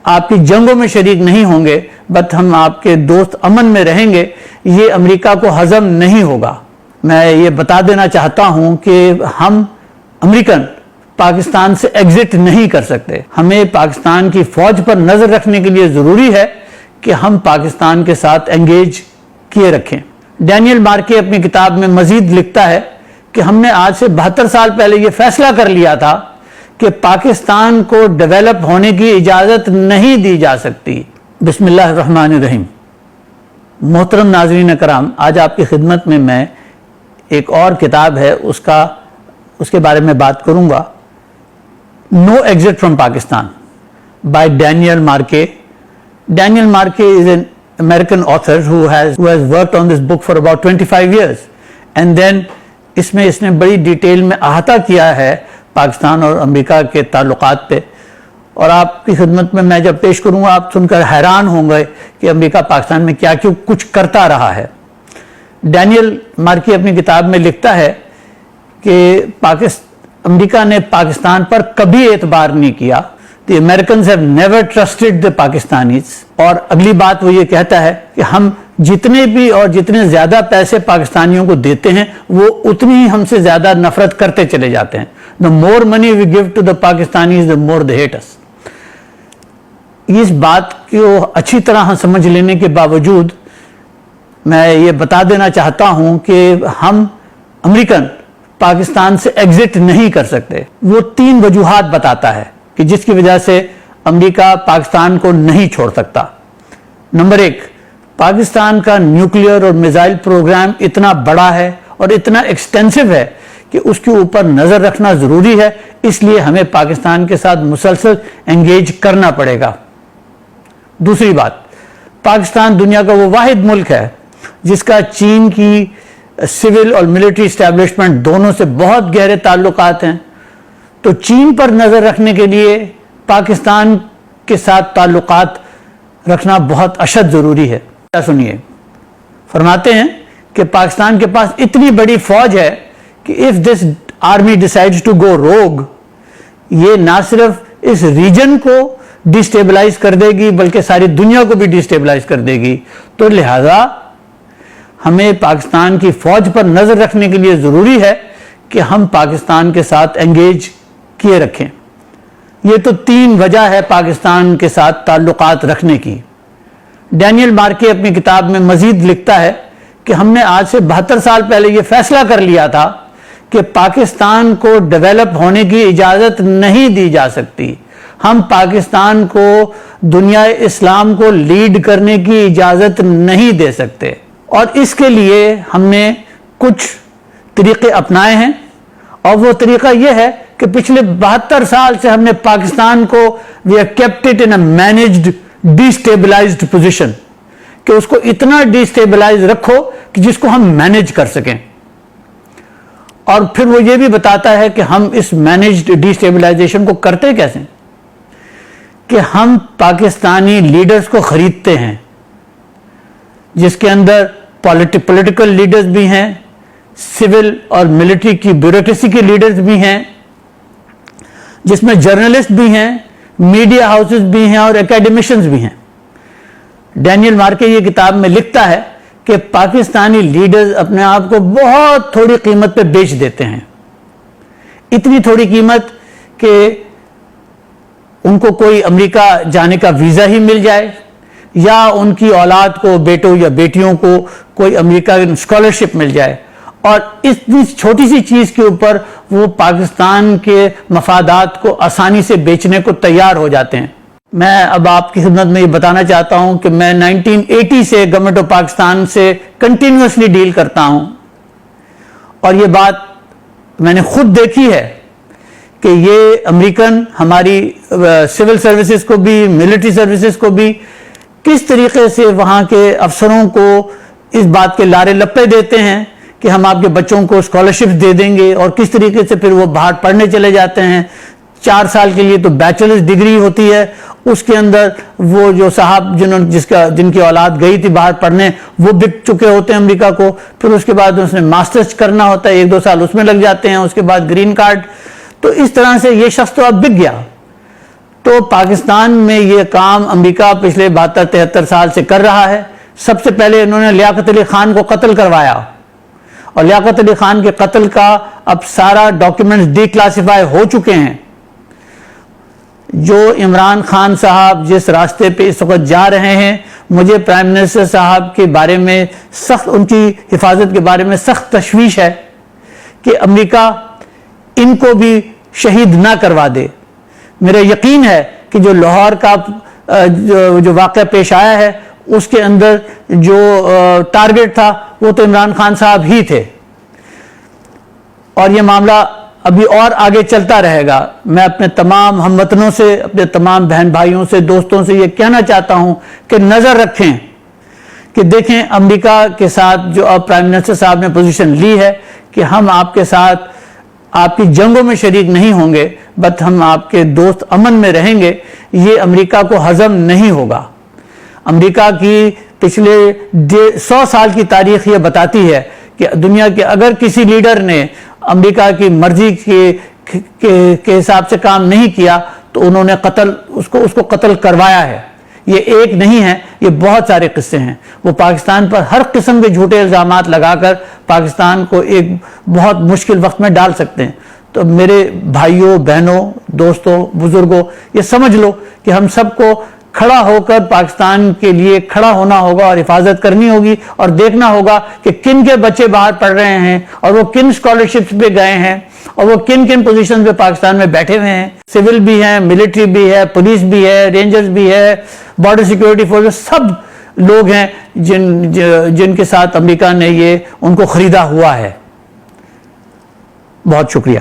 آپ کی جنگوں میں شریک نہیں ہوں گے، بٹ ہم آپ کے دوست امن میں رہیں گے، یہ امریکہ کو ہضم نہیں ہوگا۔ میں یہ بتا دینا چاہتا ہوں کہ ہم امریکن پاکستان سے ایگزٹ نہیں کر سکتے۔ ہمیں پاکستان کی فوج پر نظر رکھنے کے لیے ضروری ہے کہ ہم پاکستان کے ساتھ انگیج کیے رکھیں۔ ڈینیل مارکے اپنی کتاب میں مزید لکھتا ہے کہ ہم نے آج سے 72 سال پہلے یہ فیصلہ کر لیا تھا کہ پاکستان کو ڈیولپ ہونے کی اجازت نہیں دی جا سکتی۔ بسم اللہ الرحمن الرحیم۔ محترم ناظرین کرام، آج آپ کی خدمت میں ایک اور کتاب ہے اس کے بارے میں بات کروں گا، No Exit from Pakistan by Daniel Marke. Daniel Marke is an American author who has worked on this book for about 25 years. And then اس نے بڑی ڈیٹیل میں احاطہ کیا ہے پاکستان اور امریکہ کے تعلقات پہ، اور آپ کی خدمت میں جب پیش کروں گا آپ سن کر حیران ہوں گے کہ امریکہ پاکستان میں کیا کیوں کچھ کرتا رہا ہے۔ ڈینیل مارکی اپنی کتاب میں لکھتا ہے کہ امریکہ نے پاکستان پر کبھی اعتبار نہیں کیا۔ The Americans have never trusted the Pakistanis۔ اور اگلی بات وہ یہ کہتا ہے کہ ہم جتنے بھی اور جتنے زیادہ پیسے پاکستانیوں کو دیتے ہیں وہ اتنی ہی ہم سے زیادہ نفرت کرتے چلے جاتے ہیں۔ The more money we give to the Pakistanis, the more they hate us۔ اس بات کو اچھی طرح سمجھ لینے کے باوجود میں یہ بتا دینا چاہتا ہوں کہ ہم امریکن پاکستان سے ایگزٹ نہیں کر سکتے۔ وہ 3 وجوہات بتاتا ہے کہ جس کی وجہ سے امریکہ پاکستان کو نہیں چھوڑ سکتا۔ نمبر 1، پاکستان کا نیوکلیئر اور میزائل پروگرام اتنا بڑا ہے اور اتنا ایکسٹینسو ہے کہ اس کے اوپر نظر رکھنا ضروری ہے، اس لیے ہمیں پاکستان کے ساتھ مسلسل انگیج کرنا پڑے گا۔ دوسری بات، پاکستان دنیا کا وہ واحد ملک ہے جس کا چین کی سول اور ملٹری اسٹیبلشمنٹ دونوں سے بہت گہرے تعلقات ہیں، تو چین پر نظر رکھنے کے لیے پاکستان کے ساتھ تعلقات رکھنا بہت اشد ضروری ہے۔ سنیے، فرماتے ہیں کہ پاکستان کے پاس اتنی بڑی فوج ہے کہ if this army decides to go rogue، یہ نہ صرف اس ریجن کو ڈیسٹیبلائز کر دے گی بلکہ ساری دنیا کو بھی ڈیسٹیبلائز کر دے گی، تو لہذا ہمیں پاکستان کی فوج پر نظر رکھنے کے لیے ضروری ہے کہ ہم پاکستان کے ساتھ انگیج کیے رکھیں۔ یہ تو 3 وجہ ہے پاکستان کے ساتھ تعلقات رکھنے کی۔ ڈینیل مارکے اپنی کتاب میں مزید لکھتا ہے کہ ہم نے آج سے 72 سال پہلے یہ فیصلہ کر لیا تھا کہ پاکستان کو ڈیولپ ہونے کی اجازت نہیں دی جا سکتی۔ ہم پاکستان کو دنیا اسلام کو لیڈ کرنے کی اجازت نہیں دے سکتے، اور اس کے لیے ہم نے کچھ طریقے اپنائے ہیں، اور وہ طریقہ یہ ہے کہ پچھلے 72 سال سے ہم نے پاکستان کو we have kept it in a managed destabilized position، کہ اس کو اتنا ڈیسٹیبلائز رکھو کہ جس کو ہم مینیج کر سکیں۔ اور پھر وہ یہ بھی بتاتا ہے کہ ہم اس مینیجڈ ڈیسٹیبلائزیشن کو کرتے کیسے، کہ ہم پاکستانی لیڈرز کو خریدتے ہیں، جس کے اندر پولیٹیکل لیڈرز بھی ہیں، سول اور ملٹری کی بیوروکریسی کے لیڈرز بھی ہیں، جس میں جرنلسٹ بھی ہیں، میڈیا ہاؤسز بھی ہیں اور اکیڈمیشنز بھی ہیں۔ ڈینیل مارکے یہ کتاب میں لکھتا ہے کہ پاکستانی لیڈرز اپنے آپ کو بہت تھوڑی قیمت پہ بیچ دیتے ہیں، اتنی تھوڑی قیمت کہ ان کو کوئی امریکہ جانے کا ویزا ہی مل جائے، یا ان کی اولاد کو، بیٹوں یا بیٹیوں کو کوئی امریکہ اسکالرشپ مل جائے، اور اتنی چھوٹی سی چیز کے اوپر وہ پاکستان کے مفادات کو آسانی سے بیچنے کو تیار ہو جاتے ہیں۔ میں اب آپ کی خدمت میں یہ بتانا چاہتا ہوں کہ میں 1980 سے گورنمنٹ آف پاکستان سے کنٹینیوسلی ڈیل کرتا ہوں، اور یہ بات میں نے خود دیکھی ہے کہ یہ امریکن ہماری سول سروسز کو بھی، ملٹری سروسز کو بھی کس طریقے سے وہاں کے افسروں کو اس بات کے لارے لپے دیتے ہیں کہ ہم آپ کے بچوں کو اسکالرشپ دے دیں گے، اور کس طریقے سے پھر وہ باہر پڑھنے چلے جاتے ہیں۔ 4 سال کے لیے تو بیچلرز ڈگری ہوتی ہے، اس کے اندر وہ جو صاحب جن کی اولاد گئی تھی باہر پڑھنے وہ بک چکے ہوتے ہیں امریکہ کو، پھر اس کے بعد اس نے ماسٹرز کرنا ہوتا ہے، 1-2 سال اس میں لگ جاتے ہیں، اس کے بعد گرین کارڈ۔ تو اس طرح سے یہ شخص تو اب بک گیا۔ تو پاکستان میں یہ کام امریکہ پچھلے 72-73 سال سے کر رہا ہے۔ سب سے پہلے انہوں نے لیاقت علی خان کو قتل کروایا، اور لیاقت علی خان کے قتل کا اب سارا ڈاکیومنٹس ڈی کلاسیفائی ہو چکے ہیں۔ جو عمران خان صاحب جس راستے پہ اس وقت جا رہے ہیں، مجھے پرائم منسٹر صاحب کے بارے میں سخت، ان کی حفاظت کے بارے میں سخت تشویش ہے کہ امریکہ ان کو بھی شہید نہ کروا دے۔ میرا یقین ہے کہ جو لاہور کا جو واقعہ پیش آیا ہے اس کے اندر جو ٹارگٹ تھا وہ تو عمران خان صاحب ہی تھے، اور یہ معاملہ ابھی اور آگے چلتا رہے گا۔ میں اپنے تمام ہم وطنوں سے، اپنے تمام بہن بھائیوں سے، دوستوں سے یہ کہنا چاہتا ہوں کہ نظر رکھیں کہ دیکھیں امریکہ کے ساتھ جو اب پرائم منسٹر صاحب نے پوزیشن لی ہے کہ ہم آپ کے ساتھ آپ کی جنگوں میں شریک نہیں ہوں گے، بٹ ہم آپ کے دوست امن میں رہیں گے، یہ امریکہ کو ہضم نہیں ہوگا۔ امریکہ کی پچھلے 100 سال کی تاریخ یہ بتاتی ہے کہ دنیا کے اگر کسی لیڈر نے امریکہ کی مرضی کے حساب سے کام نہیں کیا تو انہوں نے اس کو قتل کروایا ہے۔ یہ ایک نہیں ہے، یہ بہت سارے قصے ہیں۔ وہ پاکستان پر ہر قسم کے جھوٹے الزامات لگا کر پاکستان کو ایک بہت مشکل وقت میں ڈال سکتے ہیں۔ تو میرے بھائیوں، بہنوں، دوستوں، بزرگوں، یہ سمجھ لو کہ ہم سب کو کھڑا ہو کر پاکستان کے لیے کھڑا ہونا ہوگا اور حفاظت کرنی ہوگی، اور دیکھنا ہوگا کہ کن کے بچے باہر پڑھ رہے ہیں، اور وہ کن اسکالرشپس پہ گئے ہیں، اور وہ کن کن پوزیشن پہ پاکستان میں بیٹھے ہوئے ہیں۔ سول بھی ہیں، ملٹری بھی ہے، پولیس بھی ہے، رینجرز بھی ہے، بارڈر سیکیورٹی فورس، سب لوگ ہیں جن کے ساتھ امریکہ نے ان کو خریدا ہوا ہے۔ بہت شکریہ۔